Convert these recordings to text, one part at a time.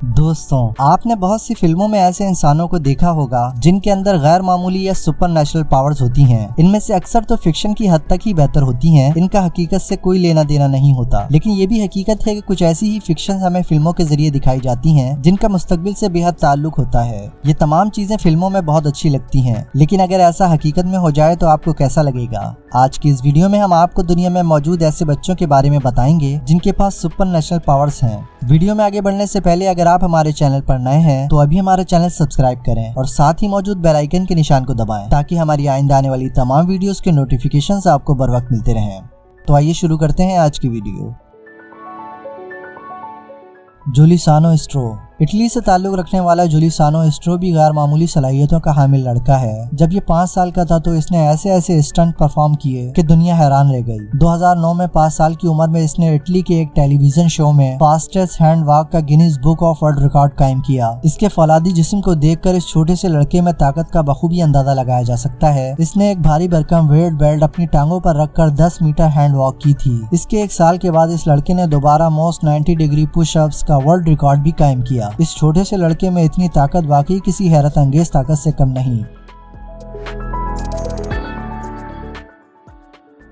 दोस्तों, आपने बहुत सी फिल्मों में ऐसे इंसानों को देखा होगा जिनके अंदर गैर मामूली या सुपर नेचुरल पावर्स होती हैं। इनमें से अक्सर तो फिक्शन की हद तक ही बेहतर होती हैं, इनका हकीकत से कोई लेना देना नहीं होता। लेकिन ये भी हकीकत है कि कुछ ऐसी ही फिक्शन हमें फिल्मों के जरिए दिखाई जाती हैं जिनका मुस्तकबिल से बेहद ताल्लुक होता है। ये तमाम चीजें फिल्मों में बहुत अच्छी लगती हैं, लेकिन अगर ऐसा हकीकत में हो जाए तो आपको कैसा लगेगा? आज की इस वीडियो में हम आपको दुनिया में मौजूद ऐसे बच्चों के बारे में बताएंगे जिनके पास सुपर नेचुरल पावर्स हैं। वीडियो में आगे बढ़ने से पहले अगर आप हमारे चैनल पर नए हैं तो अभी हमारा चैनल सब्सक्राइब करें और साथ ही मौजूद बेल आइकन के निशान को दबाएं ताकि हमारी आइंदा आने वाली तमाम वीडियोस के नोटिफिकेशंस आपको बर वक्त मिलते रहें। तो आइए शुरू करते हैं आज की वीडियो। जुलिसानो स्ट्रो। इटली से ताल्लुक रखने वाला जुलिसानो स्ट्रो भी गैर मामूली सलाहियतों का हामिल लड़का है। जब ये 5 साल का था तो इसने ऐसे ऐसे स्टंट परफॉर्म किए कि दुनिया हैरान रह गई। 2009 में 5 साल की उम्र में इसने इटली के एक टेलीविजन शो में फास्टेस्ट हैंड वॉक का Guinness book of world record कायम किया। इसके फौलादी जिस्म को देखकर इस छोटे से लड़के में ताकत का बखूबी अंदाजा लगाया जा सकता है। इसने एक भारी भरकम वेट बेल्ट अपनी टांगों पर रखकर 10 मीटर हैंड वॉक की थी। इसके 1 साल के बाद इस लड़के ने दोबारा मोस्ट 90 डिग्री पुश अप्स का वर्ल्ड रिकॉर्ड भी कायम किया। इस छोटे से लड़के में इतनी ताकत वाकई किसी हैरत अंगेज ताकत से कम नहीं।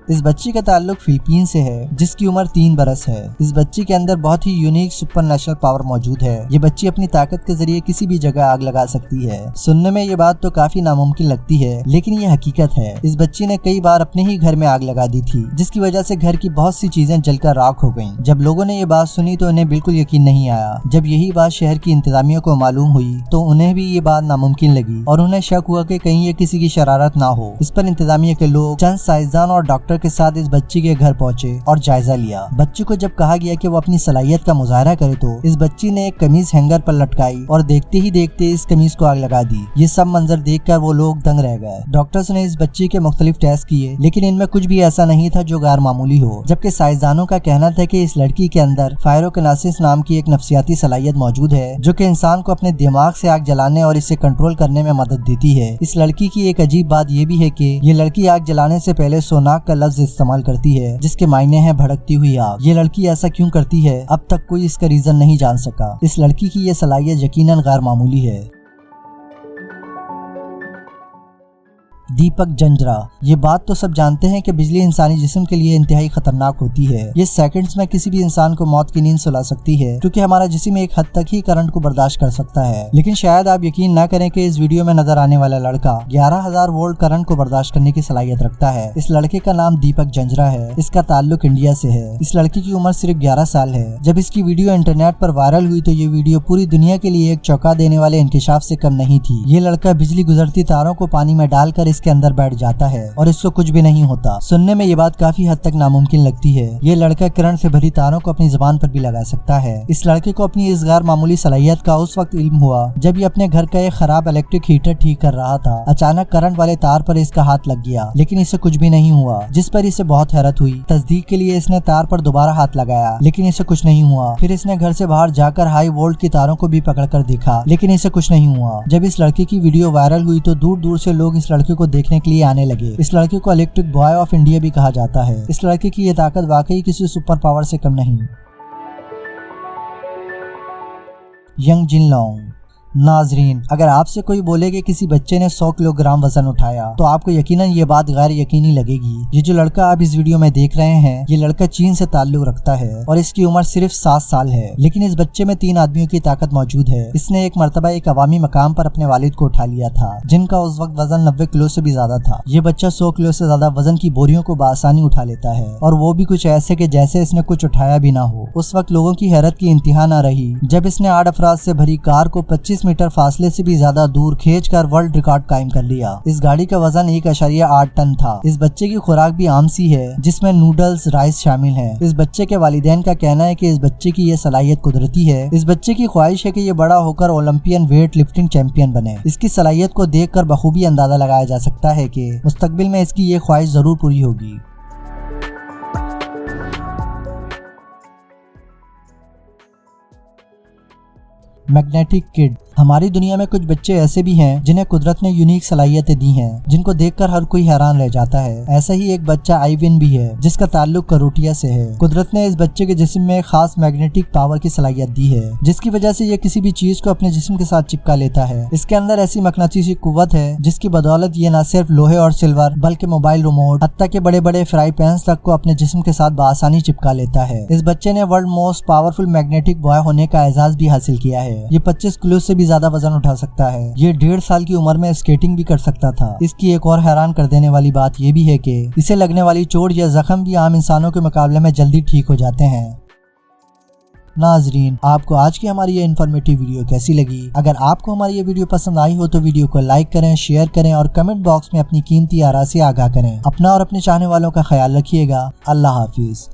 इस बच्ची का ताल्लुक फिलीपीन से है जिसकी उम्र 3 बरस है। इस बच्ची के अंदर बहुत ही यूनिक सुपर नेचुरल पावर मौजूद है। ये बच्ची अपनी ताकत के जरिए किसी भी जगह आग लगा सकती है। सुनने में ये बात तो काफी नामुमकिन लगती है, लेकिन ये हकीकत है। इस बच्ची ने कई बार अपने ही घर में आग लगा दी थी, जिसकी वजह से घर की बहुत सी चीजें जलकर राख हो गयी। जब लोगों ने ये बात सुनी तो उन्हें बिल्कुल यकीन नहीं आया। जब यही बात शहर की इंतजामिया को मालूम हुई तो उन्हें भी ये बात नामुमकिन लगी और उन्हें शक हुआ कि कहीं ये किसी की शरारत ना हो। इस पर इंतजामिया के लोग, चंद साइंसदान और डॉक्टर के साथ इस बच्ची के घर पहुंचे और जायजा लिया। बच्ची को जब कहा गया कि वो अपनी सलाहियत का मुजाहरा करे तो इस बच्ची ने एक कमीज हैंगर पर लटकाई और देखते ही देखते इस कमीज को आग लगा दी। ये सब मंजर देखकर वो लोग दंग रह गए। डॉक्टर्स ने इस बच्ची के मुख्तलिफ टेस्ट किए, लेकिन इनमें कुछ भी ऐसा नहीं था जो गैर मामूली हो। जबकि साइंसदानों का कहना था कि इस लड़की के अंदर फायरोकिनेसिस नाम की एक नफ्सियाती सलाहियत मौजूद है जो कि इंसान को अपने दिमाग से आग जलाने और इसे कंट्रोल करने में मदद देती है। इस लड़की की एक अजीब बात ये भी है कि ये लड़की आग जलाने से पहले सोनाक का लफ्ज इस्तेमाल करती है, जिसके मायने हैं भड़कती हुई आग। ये लड़की ऐसा क्यों करती है, अब तक कोई इसका रीजन नहीं जान सका। इस लड़की की ये सलाहियत यकीनन गैर मामूली है। दीपक जंजरा। ये बात तो सब जानते हैं कि बिजली इंसानी जिस्म के लिए इंतहाई खतरनाक होती है। ये सेकंड्स में किसी भी इंसान को मौत की नींद सुला सकती है, क्योंकि हमारा जिस्म एक हद तक ही करंट को बर्दाश्त कर सकता है। लेकिन शायद आप यकीन ना करें कि इस वीडियो में नजर आने वाला लड़का 11,000 वोल्ट करंट को बर्दाश्त करने की सलाहियत रखता है। इस लड़के का नाम दीपक जंजरा है। इसका ताल्लुक इंडिया से है। इस लड़की की उम्र सिर्फ 11 साल है। जब इसकी वीडियो इंटरनेट पर वायरल हुई तो ये वीडियो पूरी दुनिया के लिए एक चौंका देने वाले इंकशाफ से कम नहीं थी। ये लड़का बिजली गुजरती तारों को पानी में डालकर इसके अंदर बैठ जाता है और इसको कुछ भी नहीं होता। सुनने में ये बात काफी हद तक नामुमकिन लगती है। ये लड़का करंट से भरी तारों को अपनी जुबान पर भी लगा सकता है। इस लड़के को अपनी इस गैर मामूली सलाहियत का उस वक्त इल्म हुआ जब ये अपने घर का एक खराब इलेक्ट्रिक हीटर ठीक कर रहा था। अचानक करंट वाले तार पर इसका हाथ लग गया, लेकिन इसे कुछ भी नहीं हुआ, जिस पर इसे बहुत हैरत हुई। तस्दीक के लिए इसने तार पर दोबारा हाथ लगाया, लेकिन इसे कुछ नहीं हुआ। फिर इसने घर से बाहर जाकर हाई वोल्ट की तारों को भी पकड़कर देखा, लेकिन इसे कुछ नहीं हुआ। जब इस लड़के की वीडियो वायरल हुई तो दूर दूर से लोग इस लड़के को देखने के लिए आने लगे। इस लड़के को इलेक्ट्रिक बॉय ऑफ इंडिया भी कहा जाता है। इस लड़के की ये ताकत वाकई किसी सुपर पावर से कम नहीं। यंग जिन लॉन्ग। नाजरीन, अगर आपसे कोई बोले कि किसी बच्चे ने 100 किलोग्राम वजन उठाया तो आपको यकीनन ये बात गैर यकीनी लगेगी। ये जो लड़का आप इस वीडियो में देख रहे हैं, ये लड़का चीन से ताल्लुक रखता है और इसकी उम्र सिर्फ 7 साल है। लेकिन इस बच्चे में 3 आदमियों की ताकत मौजूद है। इसने एक मरतबा एक अवामी मकाम पर अपने वालिद को उठा लिया था, जिनका उस वक्त वजन 90 किलो से भी ज्यादा था। ये बच्चा 100 किलो से ज्यादा वजन की बोरियों को बआसानी उठा लेता है, और वो भी कुछ ऐसे कि जैसे इसने कुछ उठाया भी ना हो। उस वक्त लोगों की हैरत की इंतहा न रही जब इसने 8 अफराद से भरी कार को 25 मीटर फासले से भी ज्यादा दूर खींचकर वर्ल्ड रिकॉर्ड कायम कर लिया। इस गाड़ी का वजन 1.8 टन था। इस बच्चे की खुराक भी आम सी है, जिसमें नूडल्स, राइस शामिल है। इस बच्चे के वालिदैन का कहना है कि इस बच्चे की ये सलाहियत कुदरती है। इस बच्चे की ख्वाहिश है कि ये बड़ा होकर ओलंपियन वेट लिफ्टिंग चैंपियन बने। इसकी सलाहियत को देखकर बखूबी अंदाजा लगाया जा सकता है कि मुस्तकबिल में इसकी ये ख्वाहिश जरूर पूरी होगी। Magnetic kid. हमारी दुनिया में कुछ बच्चे ऐसे भी हैं जिन्हें कुदरत ने यूनिक सलाहियतें दी हैं, जिनको देखकर हर कोई हैरान रह जाता है। ऐसा ही एक बच्चा आइविन भी है, जिसका ताल्लुक करोटिया से है। कुदरत ने इस बच्चे के जिस्म में खास मैग्नेटिक पावर की सलाहियत दी है, जिसकी वजह से ये किसी भी चीज को अपने जिस्म के साथ चिपका लेता है। इसके अंदर ऐसी मकनातीसी कुव्वत है जिसकी बदौलत ये न सिर्फ लोहे और सिल्वर बल्कि मोबाइल रिमोट हत्ता के बड़े बड़े फ्राई पैन्स तक को अपने जिस्म के साथ बआसानी चिपका लेता है। इस बच्चे ने world most powerful magnetic boy होने का एजाज भी हासिल किया है। ये 25 किलो से भी ज्यादा वजन उठा सकता है। ये 1.5 साल की उम्र में स्केटिंग भी कर सकता था। इसकी एक और हैरान कर देने वाली बात ये भी है कि इसे लगने वाली चोट या जख्म भी आम इंसानों के मुकाबले में जल्दी ठीक हो जाते हैं। नाजरीन, आपको आज की हमारी ये इन्फॉर्मेटिव वीडियो कैसी लगी? अगर आपको हमारी ये वीडियो पसंद आई हो तो वीडियो को लाइक करें, शेयर करें और कमेंट बॉक्स में अपनी कीमती आरा से आगाह करें। अपना और अपने चाहने वालों का ख्याल रखिएगा। अल्लाह हाफिज।